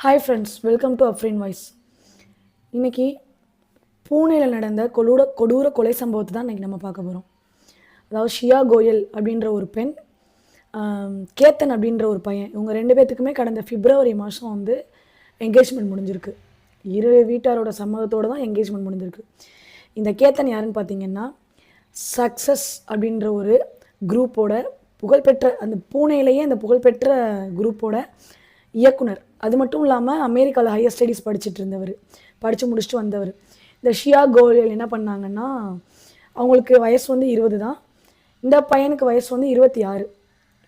Hi friends, welcome to Afrin voice. இன்றைக்கி பூனேயில் நடந்த கொடூர கொலை சம்பவத்தை தான் இன்றைக்கி நம்ம பார்க்க போகிறோம். அதாவது ஷியா கோயல் அப்படின்ற ஒரு பெண், கேத்தன் அப்படின்ற ஒரு பையன், இவங்க ரெண்டு பேர்த்துக்குமே கடந்த பிப்ரவரி மாதம் வந்து என்கேஜ்மெண்ட் முடிஞ்சிருக்கு. இரு வீட்டாரோட சம்மதத்தோடு தான் என்கேஜ்மெண்ட் முடிஞ்சிருக்கு. இந்த கேத்தன் யாருன்னு பார்த்தீங்கன்னா, சக்ஸஸ் அப்படின்ற ஒரு குரூப்போட புகழ்பெற்ற, அந்த பூனேலேயே அந்த புகழ்பெற்ற குரூப்போட இயக்குனர். அது மட்டும் இல்லாமல் அமெரிக்காவில் ஹையர் ஸ்டடீஸ் படித்து முடிச்சுட்டு வந்தவர். இந்த ஷியா கோயல் என்ன பண்ணாங்கன்னா, அவங்களுக்கு வயசு வந்து 20 தான், இந்த பையனுக்கு வயசு வந்து 26.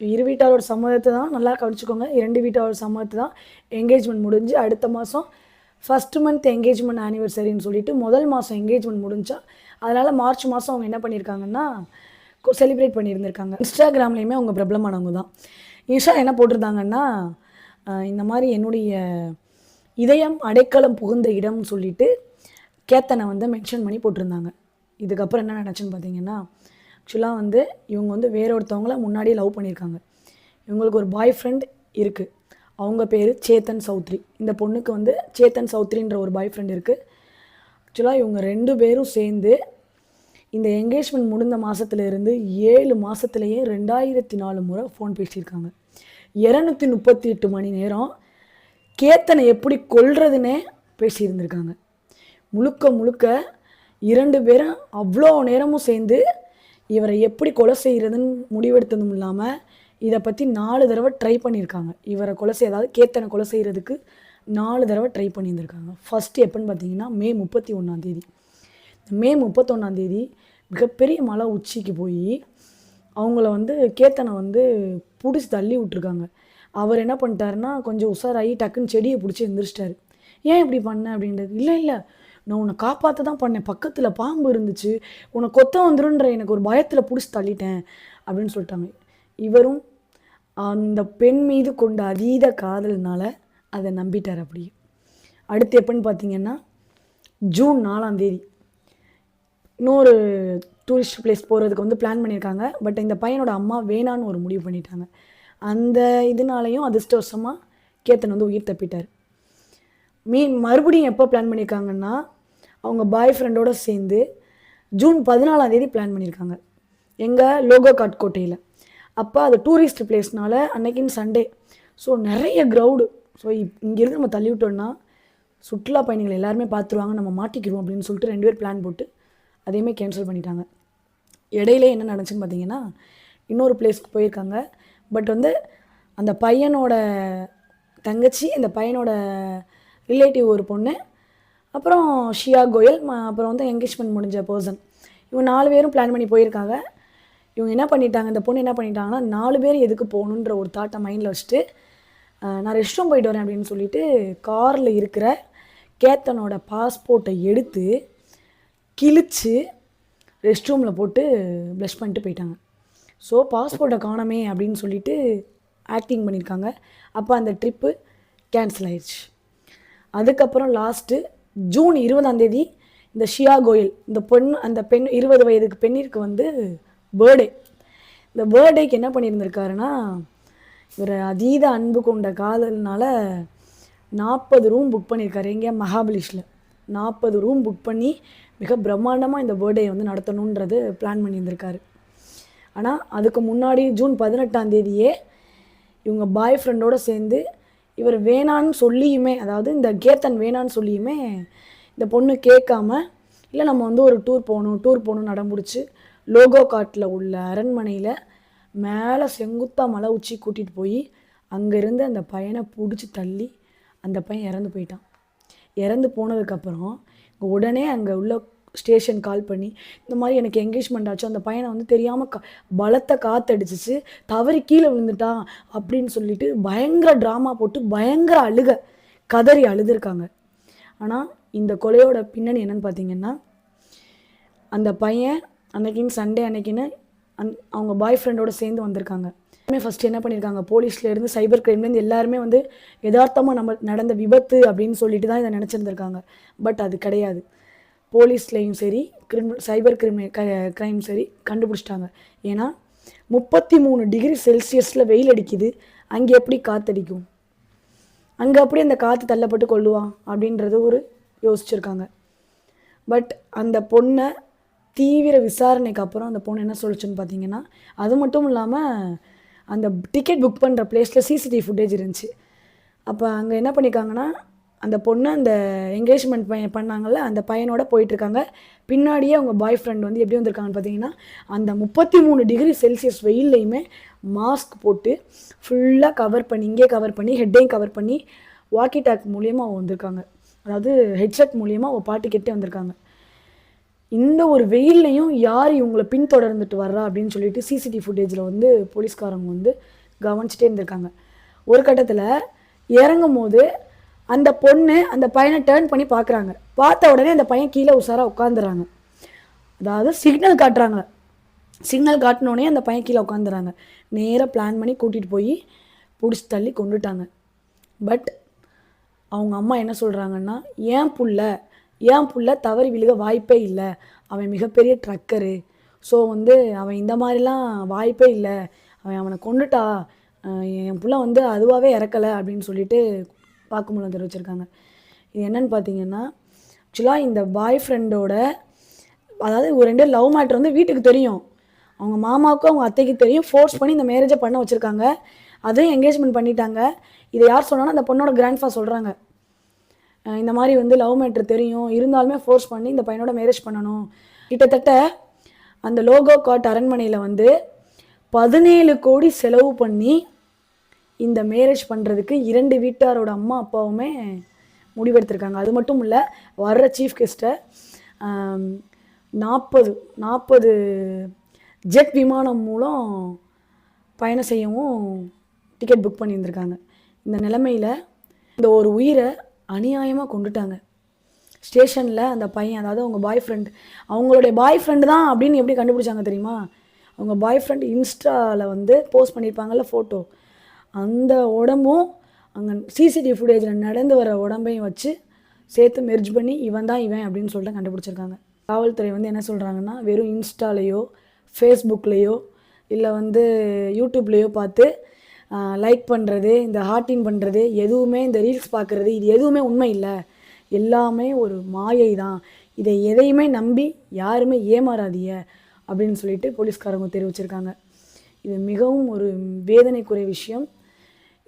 இரு வீட்டாரோட சம்மதத்தை தான், நல்லா கவனிச்சுக்கோங்க, 2 வீட்டாரோட சம்மதத்தை தான் என்கேஜ்மெண்ட் முடிஞ்சு அடுத்த மாதம் ஃபஸ்ட் மந்த் என்கேஜ்மெண்ட் ஆனிவர்சரின்னு சொல்லிட்டு முதல் மாதம் என்கேஜ்மெண்ட் முடிஞ்சா, அதனால் மார்ச் மாதம் அவங்க என்ன பண்ணியிருக்காங்கன்னா செலிப்ரேட் பண்ணியிருந்திருக்காங்க. இன்ஸ்டாகிராம்லேயுமே அவங்க பிரபலமானவங்க தான். இன்ஸ்டா என்ன போட்டிருந்தாங்கன்னா, இந்த மாதிரி என்னுடைய இதயம் அடைக்கலம் புகுந்த இடம்னு சொல்லிட்டு கேத்தனை வந்து மென்ஷன் பண்ணி போட்டிருந்தாங்க. இதுக்கப்புறம் என்ன நினச்சுன்னு பார்த்தீங்கன்னா, ஆக்சுவலாக வந்து இவங்க வந்து வேற ஒருத்தவங்கள முன்னாடியே லவ் பண்ணியிருக்காங்க. இவங்களுக்கு ஒரு பாய் ஃப்ரெண்ட் இருக்குது, அவங்க பேர் சேத்தன் சௌத்ரி. இந்த பொண்ணுக்கு வந்து சேத்தன் சௌத்ரின்ற ஒரு பாய் ஃப்ரெண்ட் இருக்குது. ஆக்சுவலாக இவங்க 2 பேரும் சேர்ந்து இந்த என்கேஜ்மெண்ட் முடிந்த மாதத்துலேருந்து 7 மாதத்துலேயே 2004 முறை ஃபோன் பேசியிருக்காங்க. 238 மணி நேரம் கேத்தனை எப்படி கொல்றதுன்னே பேசியிருந்திருக்காங்க. முழுக்க முழுக்க 2 பேரும் அவ்வளோ நேரமும் சேர்ந்து இவரை எப்படி கொலை செய்கிறதுன்னு முடிவெடுத்ததும் இல்லாமல் இதை பற்றி 4 தடவை ட்ரை பண்ணியிருக்காங்க. இவரை கொலை அதாவது கேத்தனை கொலை செய்கிறதுக்கு 4 தடவை ட்ரை பண்ணியிருந்திருக்காங்க. ஃபஸ்ட்டு எப்போன்னு பார்த்தீங்கன்னா மே 31 மே 31 மிகப்பெரிய மலை உச்சிக்கு போய் அவங்கள வந்து கேத்தனை வந்து பிடிச்சி தள்ளி விட்ருக்காங்க. அவர் என்ன பண்ணிட்டாருன்னா, கொஞ்சம் உஷாராகி டக்குன்னு செடியை பிடிச்சி எந்திரிச்சிட்டாரு. ஏன் இப்படி பண்ண அப்படின்றது, இல்லை நான் உன்னை காப்பாற்ற தான் பண்ணேன், பக்கத்தில் பாம்பு இருந்துச்சு, உன்னை கொத்த வந்துருன்ற எனக்கு ஒரு பயத்தில் பிடிச்சி தள்ளிட்டேன் அப்படின்னு சொல்லிட்டாங்க. இவரும் அந்த பெண் மீது கொண்ட அதீத காதல்னால் அதை நம்பிட்டார். அப்படியே அடுத்து எப்போன்னு பார்த்தீங்கன்னா ஜூன் 4 இன்னொரு டூரிஸ்ட் பிளேஸ் போகிறதுக்கு வந்து பிளான் பண்ணியிருக்காங்க. பட் இந்த பையனோட அம்மா வேணான்னு ஒரு முடிவு பண்ணிட்டாங்க. அந்த இதனாலையும் அதிர்ஷ்டவசமாக கேத்தன் வந்து உயிர் தப்பிட்டார். மறுபடியும் எப்போ பிளான் பண்ணியிருக்காங்கன்னா, அவங்க பாய் ஃப்ரெண்டோடு சேர்ந்து ஜூன் 14 பிளான் பண்ணியிருக்காங்க. எங்கள் லோகோ காட் கோட்டையில். அப்போ அது டூரிஸ்ட் பிளேஸ்னால அன்னைக்குன்னு சண்டே, ஸோ நிறைய க்ரௌடு. ஸோ இங்கேருந்து நம்ம தள்ளி விட்டோம்னா சுற்றுலா பயணிகள் எல்லாருமே பார்த்துருவாங்க, நம்ம மாட்டிக்கிடுவோம் அப்படின்னு சொல்லிட்டு 2 பேர் பிளான் போட்டு அதையுமே கேன்சல் பண்ணிட்டாங்க. இடையிலே என்ன நடந்துச்சுன்னு பார்த்தீங்கன்னா, இன்னொரு பிளேஸ்க்கு போயிருக்காங்க. பட் வந்து அந்த பையனோட தங்கச்சி, அந்த பையனோட ரிலேட்டிவ் ஒரு பொண்ணு, அப்புறம் ஷியா கோயல், அப்புறம் வந்து என்கேஜ்மெண்ட் முடிஞ்ச பர்சன், இவங்க 4 பேரும் பிளான் பண்ணி போயிருக்காங்க. இவங்க என்ன பண்ணிட்டாங்க, இந்த பொண்ணு என்ன பண்ணிட்டாங்கன்னா, 4 பேர் எதுக்கு போகணுன்ற ஒரு தாட்டை மைண்டில் வச்சுட்டு, நான் ரெஸ்ட் ரூம் போயிட்டு வரேன் அப்படின்னு சொல்லிட்டு காரில் இருக்கிற கேத்தனோட பாஸ்போர்ட்டை எடுத்து கிழித்து ரெஸ்ட் ரூமில் போட்டு ப்ளஷ் பண்ணிட்டு போயிட்டாங்க. ஸோ பாஸ்போர்ட்டை காணமே அப்படின்னு சொல்லிட்டு ஆக்டிங் பண்ணியிருக்காங்க. அப்போ அந்த ட்ரிப்பு கேன்சல் ஆயிடுச்சு. அதுக்கப்புறம் லாஸ்ட்டு ஜூன் 20 இந்த ஷியா கோயல், அந்த பெண் 20 வயதுக்கு பெண்ணிற்கு வந்து பர்த்டே. இந்த பர்த்டேக்கு என்ன பண்ணியிருந்திருக்காருன்னா, இவர் அதீத அன்பு கொண்ட காதல்னால 40 ரூம் புக் பண்ணியிருக்காரு. எங்கேயா மகாபலிஷில் 40 ரூம் புக் பண்ணி மிக பிரம்மாண்டமாக இந்த பர்த்டே வந்து நடத்தணுன்றது பிளான் பண்ணியிருந்திருக்காரு. ஆனால் அதுக்கு முன்னாடி ஜூன் 18 இவங்க பாய் ஃப்ரெண்டோடு சேர்ந்து இவர் வேணான்னு சொல்லியுமே, அதாவது இந்த கேத்தன் வேணான்னு சொல்லியுமே இந்த பொண்ணு கேட்காம, இல்லை நம்ம வந்து ஒரு டூர் போகணும் நடமுடிச்சு லோகோ காட்டில் உள்ள அரண்மனையில் மேலே செங்குத்தா மலை உச்சி கூட்டிகிட்டு போய் அங்கேருந்து அந்த பையனை பிடிச்சி தள்ளி அந்த பையன் இறந்து போயிட்டான். இறந்து போனதுக்கப்புறம் உடனே அங்கே உள்ள ஸ்டேஷன் கால் பண்ணி, இந்த மாதிரி எனக்கு என்கேஜ்மெண்ட் ஆச்சு, அந்த பையனை வந்து தெரியாமல் பலத்தை காற்றடிச்சிச்சு, தவறி கீழே விழுந்துட்டான் அப்படின்னு சொல்லிட்டு பயங்கர ட்ராமா போட்டு பயங்கர கதறி அழுதுருக்காங்க. ஆனால் இந்த கொலையோட பின்னணி என்னன்னு பார்த்தீங்கன்னா, அந்த பையன் அன்னைக்குன்னு சண்டே அன்னைக்குன்னு அவங்க பாய் ஃப்ரெண்டோடு சேர்ந்து வந்திருக்காங்க. ஃபஸ்ட்டு என்ன பண்ணியிருக்காங்க, போலீஸ்லேருந்து சைபர் கிரைம்லேருந்து எல்லாருமே வந்து யதார்த்தமாக நம்ம நடந்த விபத்து அப்படின்னு சொல்லிட்டு தான் இதை நினச்சிருந்துருக்காங்க. பட் அது கிடையாது. போலீஸ்லேயும் சரி, சைபர் கிரைம் சரி கண்டுபிடிச்சிட்டாங்க. ஏன்னா 33 டிகிரி செல்சியஸில் வெயில் அடிக்குது, அங்கே எப்படி காற்றடிக்கும்? அங்கே அப்படியே அந்த காற்று தள்ளப்பட்டு கொல்லுவான் அப்படின்றது ஒரு யோசிச்சுருக்காங்க. பட் அந்த பொண்ணை தீவிர விசாரணைக்கு அப்புறம் அந்த பொண்ணு என்ன சொல்லிச்சுன்னு பார்த்தீங்கன்னா, அது மட்டும் இல்லாமல் அந்த டிக்கெட் புக் பண்ணுற பிளேஸில் சிசிடிவி ஃபுட்டேஜ் இருந்துச்சு. அப்போ அங்கே என்ன பண்ணியிருக்காங்கன்னா, அந்த பொண்ணு அந்த என்கேஜ்மெண்ட் பையன் பண்ணாங்கல்ல, அந்த பையனோட போயிட்டுருக்காங்க. பின்னாடியே அவங்க பாய் ஃப்ரெண்ட் வந்து எப்படி வந்திருக்காங்கன்னு பார்த்தீங்கன்னா, அந்த 33 டிகிரி செல்சியஸ் வெயில்லையுமே மாஸ்க் போட்டு ஃபுல்லாக கவர் பண்ணி, இங்கே கவர் பண்ணி, ஹெட்டையும் கவர் பண்ணி, வாக்கி டாக் மூலியமாக அவங்க வந்திருக்காங்க. அதாவது ஹெட்செட் மூலியமாக அவள் பாட்டு கேட்டே வந்திருக்காங்க. இந்த ஒரு வெயில்லையும் யார் இவங்களை பின்தொடர்ந்துட்டு வர்றா அப்படின்னு சொல்லிட்டு சிசிடிவி ஃபுட்டேஜில் வந்து போலீஸ்காரங்க வந்து கவனிச்சிட்டே இருந்திருக்காங்க. ஒரு கட்டத்தில் இறங்கும் போது அந்த பொண்ணு அந்த பையனை டேர்ன் பண்ணி பார்க்குறாங்க. பார்த்த உடனே அந்த பையன் கீழே உஷாராக உட்காந்துறாங்க. அதாவது சிக்னல் காட்டுறாங்க. சிக்னல் காட்டினோடனே அந்த பையன் கீழே உட்காந்துறாங்க. நேராக பிளான் பண்ணி கூட்டிகிட்டு போய் பிடிச்சி தள்ளி கொண்டுட்டாங்க. பட் அவங்க அம்மா என்ன சொல்கிறாங்கன்னா, ஏன் புள்ள தவறி விழுக வாய்ப்பே இல்லை, அவன் மிகப்பெரிய ட்ரக்கரு, ஸோ வந்து அவன் இந்த மாதிரிலாம் வாய்ப்பே இல்லை, அவனை கொண்டுட்டா, என் புள்ள வந்து அதுவாகவே இறக்கலை அப்படின்னு சொல்லிட்டு வாக்குமூலம் தெரிவிச்சிருக்காங்க. இது என்னன்னு பார்த்தீங்கன்னா, ஆக்சுவலாக இந்த பாய் ஃப்ரெண்டோட அதாவது ஒரு 2 லவ் மேட்ரு வந்து வீட்டுக்கு தெரியும், அவங்க மாமாவுக்கும் அவங்க அத்தைக்கு தெரியும், ஃபோர்ஸ் பண்ணி இந்த மேரேஜை பண்ண வச்சுருக்காங்க, அதையும் என்கேஜ்மெண்ட் பண்ணிட்டாங்க. இதை யார் சொன்னாங்கன்னா அந்த பொண்ணோட கிராண்ட்ஃபா சொல்கிறாங்க. இந்த மாதிரி வந்து லவ் மேட்ரு தெரியும், இருந்தாலுமே ஃபோர்ஸ் பண்ணி இந்த பையனோட மேரேஜ் பண்ணணும். கிட்டத்தட்ட அந்த லோகோ காட் அரண்மனையில் வந்து 17 கோடி செலவு பண்ணி இந்த மேரேஜ் பண்ணுறதுக்கு 2 வீட்டாரோட அம்மா அப்பாவுமே முடிவெடுத்திருக்காங்க. அது மட்டும் இல்லை, வர்ற சீஃப் கெஸ்ட்டை 40 ஜெட் விமானம் மூலம் பயணம் செய்யவும் டிக்கெட் புக் பண்ணியிருந்திருக்காங்க. இந்த நிலைமையில் இந்த ஒரு உயிரை அநியாயமாக கொண்டுட்டாங்க. ஸ்டேஷனில் அந்த பையன், அதாவது அவங்க பாய் ஃப்ரெண்ட், அவங்களுடைய பாய் ஃப்ரெண்டு தான் அப்படின்னு எப்படி கண்டுபிடிச்சாங்க தெரியுமா? அவங்க பாய் ஃப்ரெண்ட் இன்ஸ்டாவில் வந்து போஸ்ட் பண்ணியிருப்பாங்கல்ல ஃபோட்டோ, அந்த உடம்பும் அங்கே சிசிடிவி ஃபுட்டேஜில் நடந்து வர உடம்பையும் வச்சு சேர்த்து மெர்ஜ் பண்ணி இவன் தான் இவன் அப்படின்னு சொல்லிட்டு கண்டுபிடிச்சிருக்காங்க. காவல்துறை வந்து என்ன சொல்கிறாங்கன்னா, வெறும் இன்ஸ்டாலேயோ ஃபேஸ்புக்லேயோ இல்லை வந்து யூடியூப்லேயோ பார்த்து லைக் பண்ணுறது, இந்த ஹார்ட்டின் பண்ணுறது, எதுவுமே இந்த ரீல்ஸ் பார்க்குறது, இது எதுவுமே உண்மை இல்லை, எல்லாமே ஒரு மாயை தான், இதை எதையுமே நம்பி யாருமே ஏமாறாதீங்க அப்படின்னு சொல்லிட்டு போலீஸ்காரங்க தெரிவிச்சிருக்காங்க. இது மிகவும் ஒரு வேதனைக்குரிய விஷயம்.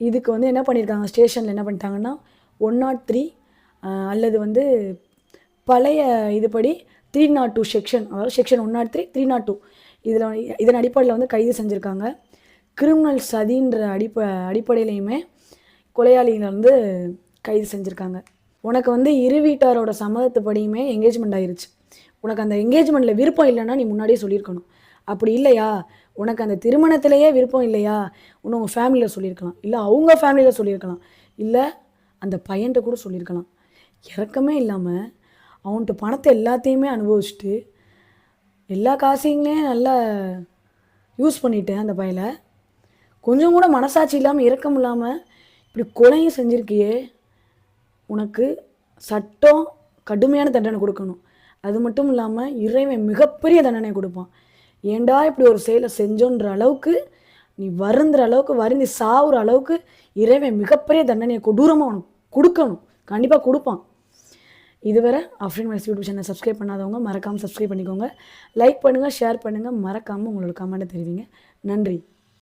இதுக்கு வந்து என்ன பண்ணியிருக்காங்க, ஸ்டேஷனில் என்ன பண்ணிட்டாங்கன்னா 103 அல்லது வந்து பழைய இதுபடி 302 செக்ஷன், அதாவது செக்ஷன் 103, 302 இதன் அடிப்படையில் வந்து கைது செஞ்சுருக்காங்க. கிரிமினல் சதின்ற அடிப்படையிலையுமே கொலையாளிகளை வந்து கைது செஞ்சுருக்காங்க. உனக்கு வந்து இரு வீட்டாரோட சம்மதத்துப்படியுமே என்கேஜ்மெண்ட் ஆயிருச்சு. உனக்கு அந்த என்கேஜ்மெண்ட்டில் விருப்பம் இல்லைன்னா நீ முன்னாடியே சொல்லியிருக்கணும். அப்படி இல்லையா, உனக்கு அந்த திருமணத்திலேயே விருப்பம் இல்லையா, இன்னும் உங்கள் ஃபேமிலியில் சொல்லியிருக்கலாம், இல்லை அவங்க ஃபேமிலியில் சொல்லியிருக்கலாம், இல்லை அந்த பையன்கிட்ட கூட சொல்லியிருக்கலாம். இறக்கமே இல்லாமல் அவன்கிட்ட பணத்தை எல்லாத்தையுமே அனுபவிச்சுட்டு எல்லா காசையுமே நல்லா யூஸ் பண்ணிட்டேன் அந்த பையனை, கொஞ்சம் கூட மனசாட்சி இல்லாமல் இரக்கம் இல்லாமல் இப்படி கொலையும் செஞ்சுருக்கியே, உனக்கு சட்டம் கடுமையான தண்டனை கொடுக்கணும். அது மட்டும் இல்லாமல் இறைவன் மிகப்பெரிய தண்டனை கொடுப்பான். ஏண்டா இப்படி ஒரு செயலை செஞ்சோன்ற அளவுக்கு, நீ வருந்துற அளவுக்கு, வருந்தி சாவுற அளவுக்கு இறைவன் மிகப்பெரிய தண்டனையை கொடூரமாக உனக்கு கொடுக்கணும், கண்டிப்பாக கொடுப்பான். இதுவரை Afrin voice YouTube channel subscribe பண்ணாதவங்க மறக்காமல் சப்ஸ்கிரைப் பண்ணிக்கோங்க. லைக் பண்ணுங்கள், ஷேர் பண்ணுங்கள், மறக்காமல் உங்களோட கமெண்ட்டை தெரிவிங்க. நன்றி.